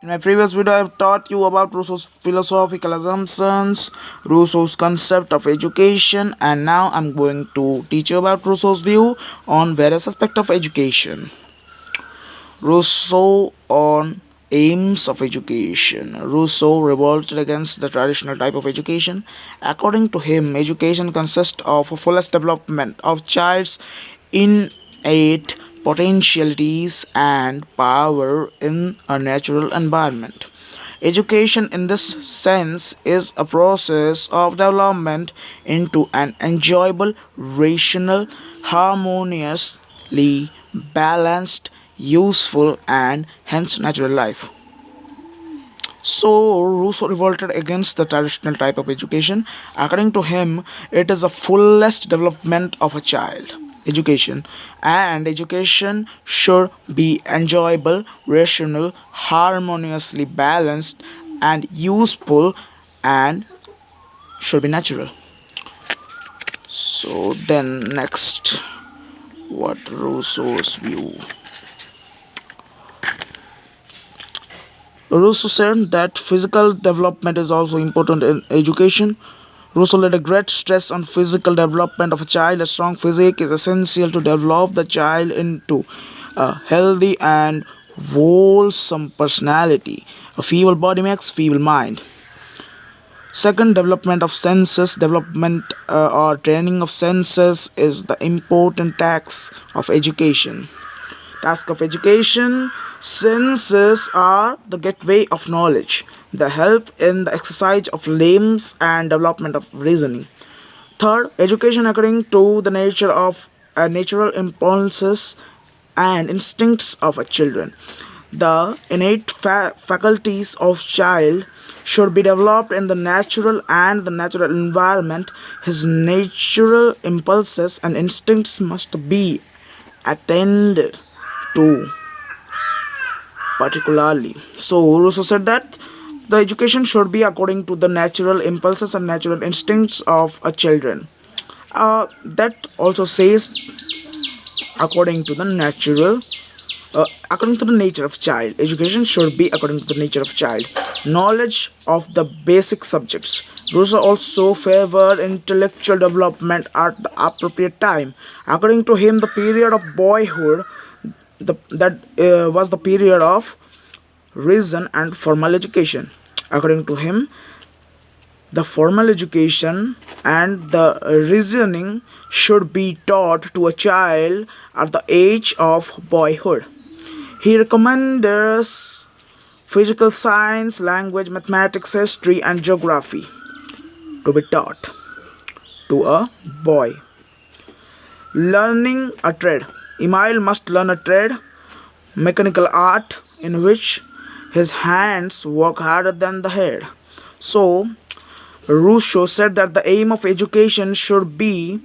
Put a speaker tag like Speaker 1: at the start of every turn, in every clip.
Speaker 1: In my previous video, I have taught you about Rousseau's philosophical assumptions, Rousseau's concept of education, and now I'm going to teach you about Rousseau's view on various aspects of education. Rousseau on aims of education. Rousseau revolted against the traditional type of education. According to him, education consists of a fullest development of child's innate potentialities and power in a natural environment. Education, in this sense, is a process of development into an enjoyable, rational, harmoniously balanced, useful, and hence natural life. So, Rousseau revolted against the traditional type of education. According to him, it is the fullest development of a child. Education and education should be enjoyable, rational, harmoniously balanced, and useful, and should be natural. So, then next, what Rousseau's view? Rousseau said that physical development is also important in education. Rousseau laid a great stress on physical development of a child. A strong physique is essential to develop the child into a healthy and wholesome personality. A feeble body makes feeble mind. Second, development of senses. Development or training of senses is the important task of education. Senses are the gateway of knowledge. They help in the exercise of limbs and development of reasoning. Third, education according to the nature of natural impulses and instincts of a children. The innate faculties of child should be developed in the natural and the natural environment. His natural impulses and instincts must be attended to particularly. So Rousseau said that the education should be according to the natural impulses and natural instincts of a children. That also says according to the according to the nature of child. Education should be according to the nature of child. Knowledge of the basic subjects. Rousseau also favored intellectual development at the appropriate time. According to him, the period of boyhood that was the period of reason and formal education. According to him, the formal education and the reasoning should be taught to a child at the age of boyhood. He recommends physical science, language, mathematics, history, and geography to be taught to a boy. Learning a trade. Emile must learn a trade, mechanical art, in which his hands work harder than the head. So, Rousseau said that the aim of education should be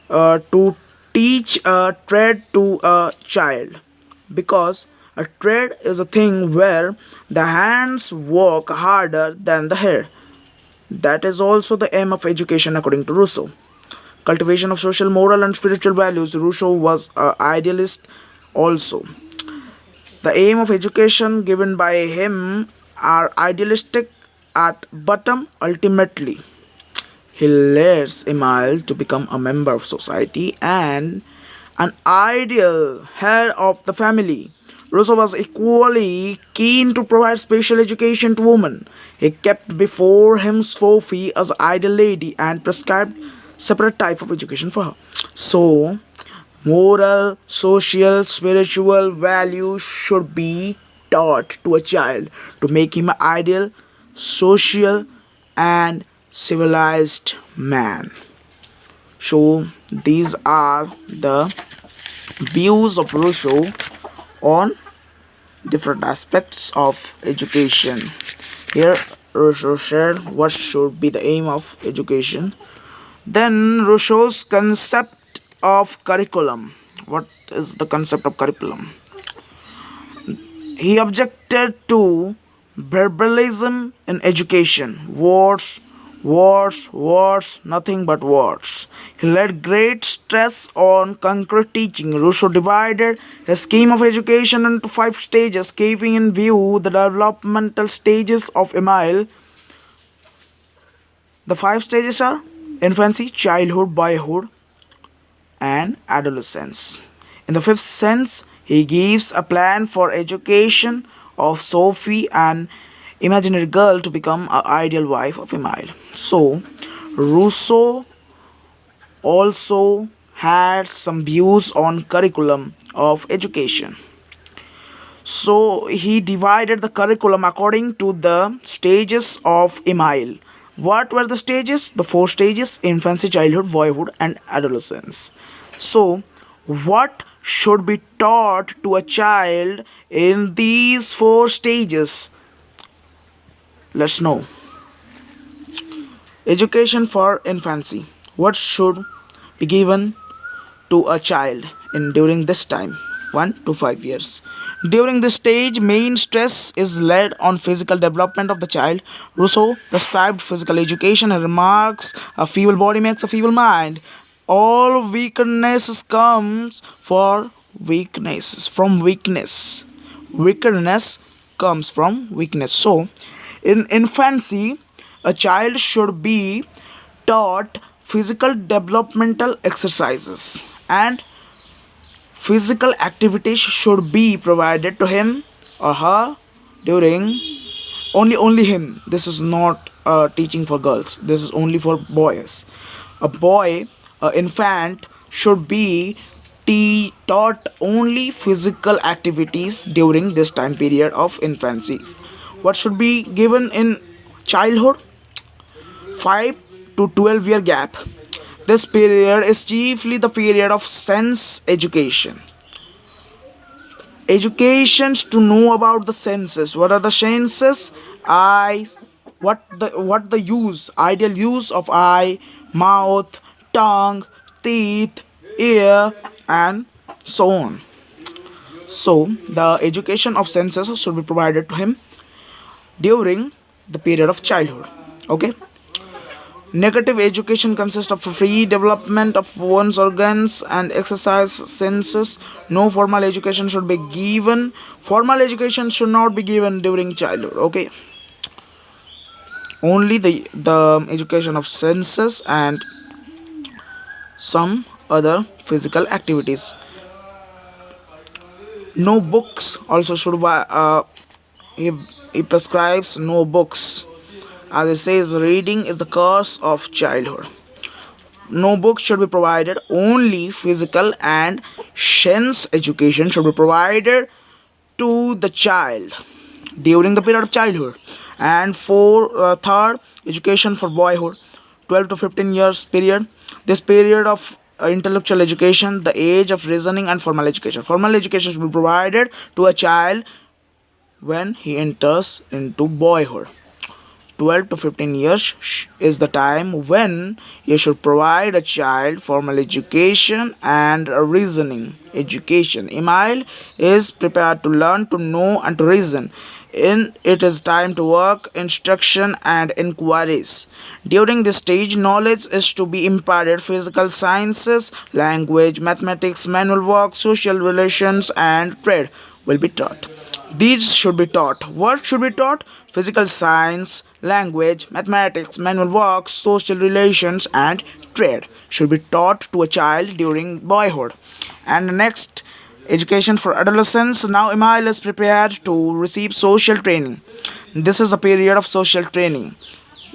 Speaker 1: to teach a trade to a child, because a trade is a thing where the hands work harder than the head. That is also the aim of education according to Rousseau. Cultivation of social, moral, and spiritual values. Rousseau was an idealist also. The aim of education given by him are idealistic at bottom. Ultimately, he leads Emile to become a member of society and an ideal head of the family. Rousseau was equally keen to provide special education to women. He kept before him Sophie as ideal lady and prescribed separate type of education for her. So, moral, social, spiritual values should be taught to a child to make him an ideal, social, and civilized man. So, these are the views of Rousseau on different aspects of education. Here, Rousseau said what should be the aim of education. Then, Rousseau's concept of curriculum. What is the concept of curriculum? He objected to verbalism in education. Words Words, words, nothing but words. He laid great stress on concrete teaching. Rousseau divided his scheme of education into five stages, keeping in view the developmental stages of Emile. The five stages are infancy, childhood, boyhood, and adolescence. In the fifth sense, he gives a plan for education of Sophie, an imaginary girl, to become an ideal wife of Emile. So, Rousseau also had some views on curriculum of education. So he divided the curriculum according to the stages of Emile. What were the stages? The four stages: infancy, childhood, boyhood, and adolescence. So, what should be taught to a child in these four stages? Let's know. Education for infancy. What should be given to a child in during this time? 1 to 5 years. During this stage, main stress is laid on physical development of the child. Rousseau prescribed physical education and remarks, a feeble body makes a feeble mind. All weakness comes for weakness from weakness. Weakness comes from weakness. So, in infancy, a child should be taught physical developmental exercises, and physical activities should be provided to him or her during only him. This is not teaching for girls, this is only for boys. A boy, an infant, should be taught only physical activities during this time period of infancy. What should be given in childhood? 5 to 12-year gap. This period is chiefly the period of sense education. Educations to know about the senses. What are the senses? Eyes. What the use? Ideal use of eye, mouth, tongue, teeth, ear, and so on. So the education of senses should be provided to him during the period of childhood. Okay. Negative education consists of free development of one's organs and exercise senses. No formal education should be given. Formal education should not be given during childhood. Okay. Only the education of senses and some other physical activities. No books also should be. He, he prescribes no books. As it says, reading is the curse of childhood. No books should be provided. Only physical and sense education should be provided to the child during the period of childhood. And for third, education for boyhood, 12 to 15 years period. This period of intellectual education, the age of reasoning, and formal education. Formal education should be provided to a child when he enters into boyhood. 12 to 15 years is the time when you should provide a child formal education and a reasoning education. Emile is prepared to learn, to know, and to reason. In it is time to work, instruction, and inquiries. During this stage, knowledge is to be imparted: physical sciences, language, mathematics, manual work, social relations, and trade will be taught. These should be taught. What should be taught? Physical science, language, mathematics, manual work, social relations, and trade should be taught to a child during boyhood. And next, education for adolescence. Now Emile is prepared to receive social training. This is a period of social training.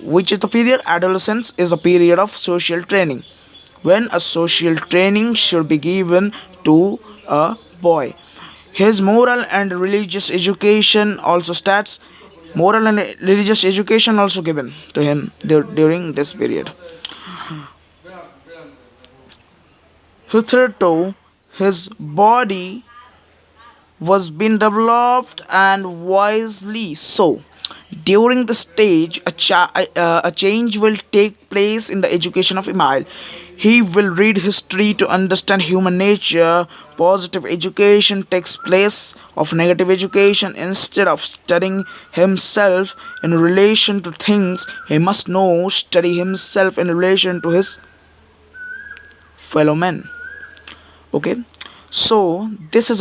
Speaker 1: Which is the period? Adolescence is a period of social training, when a social training should be given to a boy. His moral and religious education also starts. Moral and religious education also given to him during this period. Hitherto, his body was being developed and wisely so. During the stage, a change will take place in the education of Emile. He will read history to understand human nature. Positive education takes place of negative education. Instead of studying himself in relation to things he must know, study himself in relation to his fellow men. Okay, so this is